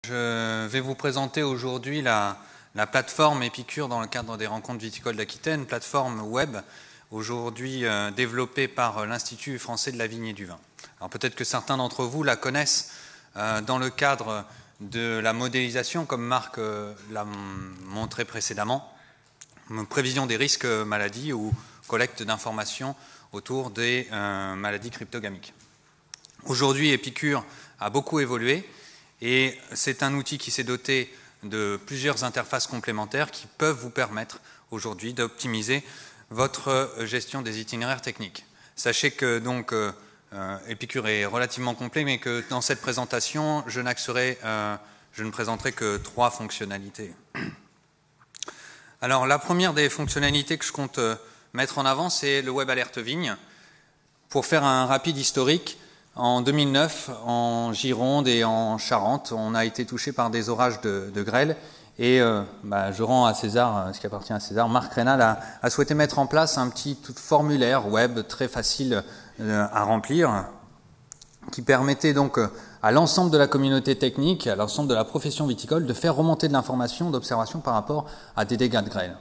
Je vais vous présenter aujourd'hui la plateforme Épicure dans le cadre des rencontres viticoles d'Aquitaine, plateforme web aujourd'hui développée par l'Institut français de la vigne et du vin. Alors peut-être que certains d'entre vous la connaissent dans le cadre de la modélisation, comme Marc l'a montré précédemment, prévision des risques maladies ou collecte d'informations autour des maladies cryptogamiques. Aujourd'hui, Épicure a beaucoup évolué. Et c'est un outil qui s'est doté de plusieurs interfaces complémentaires qui peuvent vous permettre aujourd'hui d'optimiser votre gestion des itinéraires techniques. Sachez que donc Épicure est relativement complet, mais que dans cette présentation, je ne présenterai que 3 fonctionnalités. Alors la première des fonctionnalités que je compte mettre en avant, c'est le Web Alert Vigne. Pour faire un rapide historique, en 2009, en Gironde et en Charente, on a été touché par des orages de grêle et je rends à César ce qui appartient à César. Marc Reynal a souhaité mettre en place un petit formulaire web très facile à remplir qui permettait donc à l'ensemble de la communauté technique, à l'ensemble de la profession viticole de faire remonter de l'information, d'observation par rapport à des dégâts de grêle.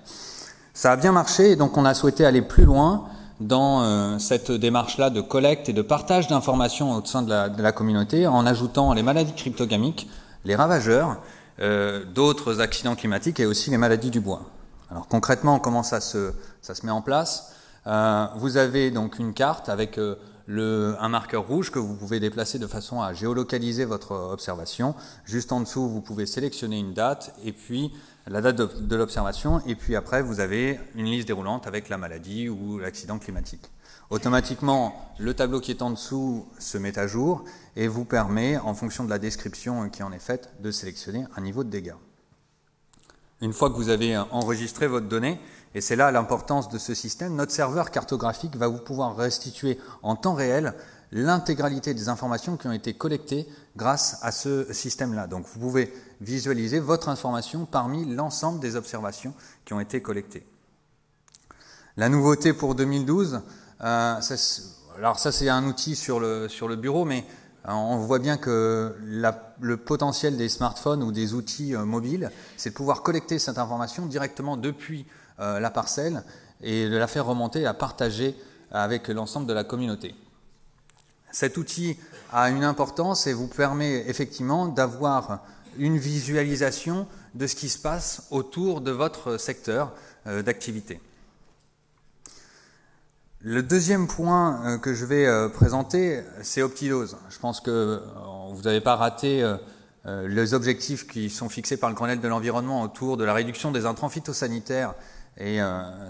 Ça a bien marché et donc on a souhaité aller plus loin dans cette démarche-là de collecte et de partage d'informations au sein de la communauté en ajoutant les maladies cryptogamiques, les ravageurs, d'autres accidents climatiques et aussi les maladies du bois. Alors concrètement, comment ça se met en place? Vous avez donc une carte avec un marqueur rouge que vous pouvez déplacer de façon à géolocaliser votre observation. Juste en dessous, vous pouvez sélectionner une date et puis la date de l'observation, et puis après vous avez une liste déroulante avec la maladie ou l'accident climatique. Automatiquement, le tableau qui est en dessous se met à jour et vous permet, en fonction de la description qui en est faite, de sélectionner un niveau de dégâts. Une fois que vous avez enregistré votre donnée, et c'est là l'importance de ce système, notre serveur cartographique va vous pouvoir restituer en temps réel l'intégralité des informations qui ont été collectées grâce à ce système-là. Donc vous pouvez visualiser votre information parmi l'ensemble des observations qui ont été collectées. La nouveauté pour 2012, alors ça c'est un outil sur le bureau, mais on voit bien que le potentiel des smartphones ou des outils mobiles, c'est de pouvoir collecter cette information directement depuis la parcelle et de la faire remonter et la partager avec l'ensemble de la communauté. Cet outil a une importance et vous permet effectivement d'avoir une visualisation de ce qui se passe autour de votre secteur d'activité. Le deuxième point que je vais présenter, c'est Optidose. Je pense que vous n'avez pas raté les objectifs qui sont fixés par le Grenelle de l'environnement autour de la réduction des intrants phytosanitaires et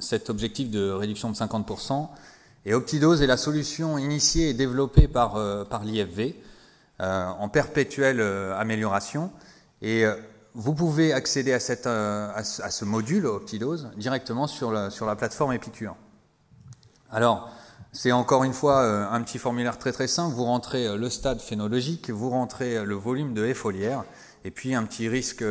cet objectif de réduction de 50%. Et Optidose est la solution initiée et développée par l'IFV en perpétuelle amélioration. Et vous pouvez accéder à ce module Optidose directement sur la plateforme Épicure. Alors, c'est encore une fois un petit formulaire très très simple. Vous rentrez le stade phénologique, vous rentrez le volume de haies foliaires, et puis un petit risque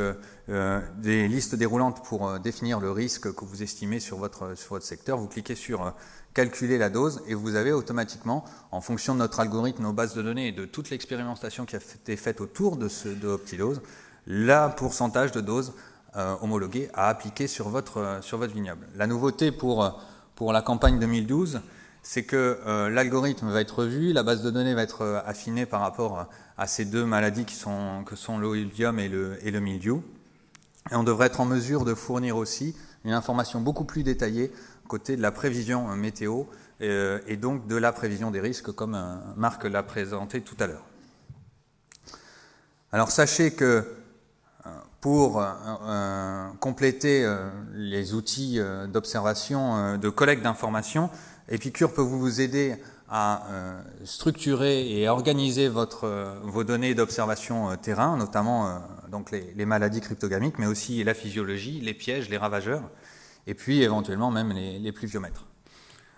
des listes déroulantes pour définir le risque que vous estimez sur votre secteur. Vous cliquez sur calculer la dose et vous avez automatiquement, en fonction de notre algorithme, nos bases de données et de toute l'expérimentation qui a été faite autour de Optidose, le pourcentage de dose homologuée à appliquer sur votre vignoble. La nouveauté pour la campagne 2012, c'est que l'algorithme va être revu, la base de données va être affinée par rapport à ces 2 maladies que sont l'oïdium et le mildiou. Et on devrait être en mesure de fournir aussi une information beaucoup plus détaillée côté de la prévision météo et donc de la prévision des risques comme Marc l'a présenté tout à l'heure. Alors sachez que pour compléter les outils d'observation, de collecte d'informations, Épicure peut vous aider à structurer et organiser vos données d'observation terrain, notamment donc les maladies cryptogamiques, mais aussi la physiologie, les pièges, les ravageurs, et puis éventuellement même les pluviomètres.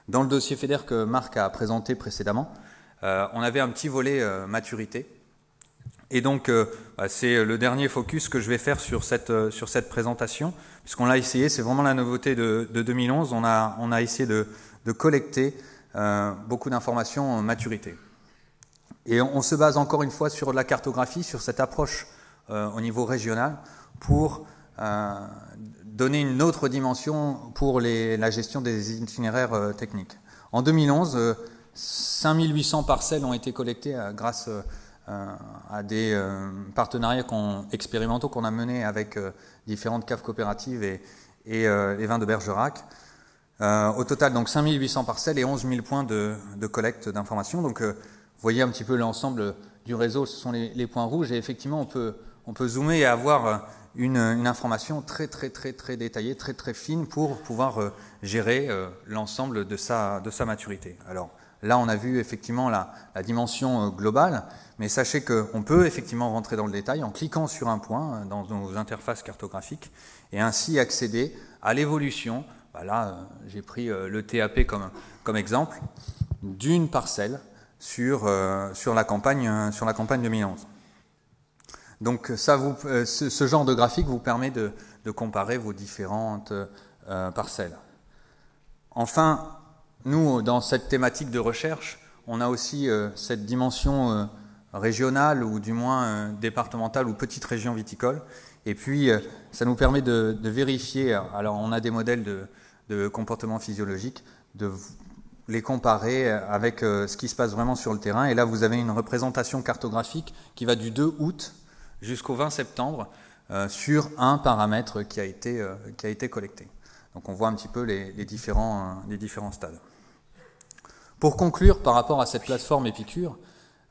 Dans le dossier FEDER que Marc a présenté précédemment, on avait un petit volet maturité. Et donc, c'est le dernier focus que je vais faire sur cette présentation, puisqu'on l'a essayé, c'est vraiment la nouveauté de 2011, on a essayé de collecter beaucoup d'informations en maturité. Et on se base encore une fois sur la cartographie, sur cette approche au niveau régional pour donner une autre dimension pour la gestion des itinéraires techniques. En 2011, 5800 parcelles ont été collectées grâce à des partenariats expérimentaux qu'on a menés avec différentes caves coopératives et les vins de Bergerac. Au total, donc 5800 parcelles et 11 000 points de collecte d'informations. Donc, vous voyez un petit peu l'ensemble du réseau, ce sont les points rouges. Et effectivement, on peut zoomer et avoir une information très détaillée, très fine pour pouvoir gérer l'ensemble de sa maturité. Alors, là, on a vu effectivement la dimension globale, mais sachez qu'on peut effectivement rentrer dans le détail en cliquant sur un point dans nos interfaces cartographiques et ainsi accéder à l'évolution. Là, j'ai pris le TAP comme exemple d'une parcelle sur la campagne 2011. Donc, ce genre de graphique vous permet de comparer vos différentes parcelles. Enfin, nous, dans cette thématique de recherche, on a aussi cette dimension régionale ou du moins départementale ou petite région viticole. Et puis, ça nous permet de vérifier. Alors, on a des modèles de comportement physiologique, de les comparer avec ce qui se passe vraiment sur le terrain. Et là, vous avez une représentation cartographique qui va du 2 août jusqu'au 20 septembre sur un paramètre qui a été collecté. Donc, on voit un petit peu les différents stades. Pour conclure, par rapport à cette plateforme Épicure,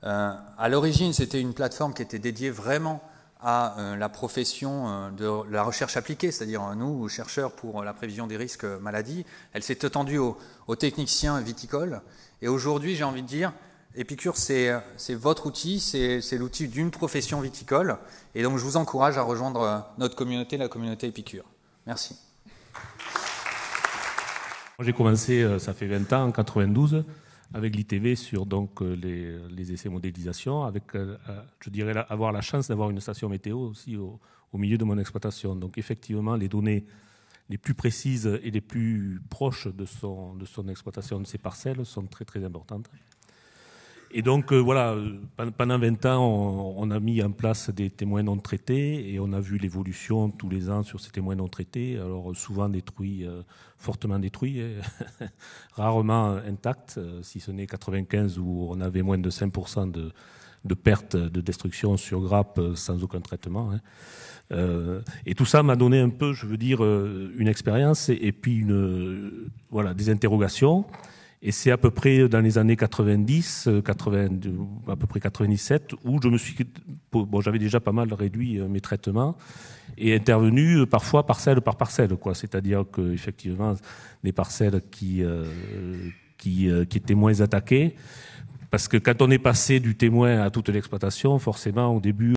à l'origine, c'était une plateforme qui était dédiée vraiment à la profession de la recherche appliquée, c'est-à-dire nous, chercheurs pour la prévision des risques maladies. Elle s'est étendue aux techniciens viticoles. Et aujourd'hui, j'ai envie de dire, Épicure, c'est votre outil, c'est l'outil d'une profession viticole. Et donc, je vous encourage à rejoindre notre communauté, la communauté Épicure. Merci. J'ai commencé, ça fait 20 ans, en 92, avec l'ITV sur donc, les essais modélisation, avec, je dirais, avoir la chance d'avoir une station météo aussi au milieu de mon exploitation. Donc effectivement, les données les plus précises et les plus proches de son exploitation, de ses parcelles, sont très importantes. Et donc, voilà, pendant 20 ans, on a mis en place des témoins non traités et on a vu l'évolution tous les ans sur ces témoins non traités. Alors, souvent détruits, fortement détruits, rarement intacts, si ce n'est 95 où on avait moins de 5% de pertes, de destruction sur grappe sans aucun traitement. Et tout ça m'a donné un peu, je veux dire, une expérience et puis voilà, des interrogations. Et c'est à peu près dans les années 90, à peu près 97, où j'avais déjà pas mal réduit mes traitements et intervenu parfois parcelle par parcelle, quoi. C'est-à-dire que effectivement, des parcelles qui étaient moins attaquées, parce que quand on est passé du témoin à toute l'exploitation, forcément au début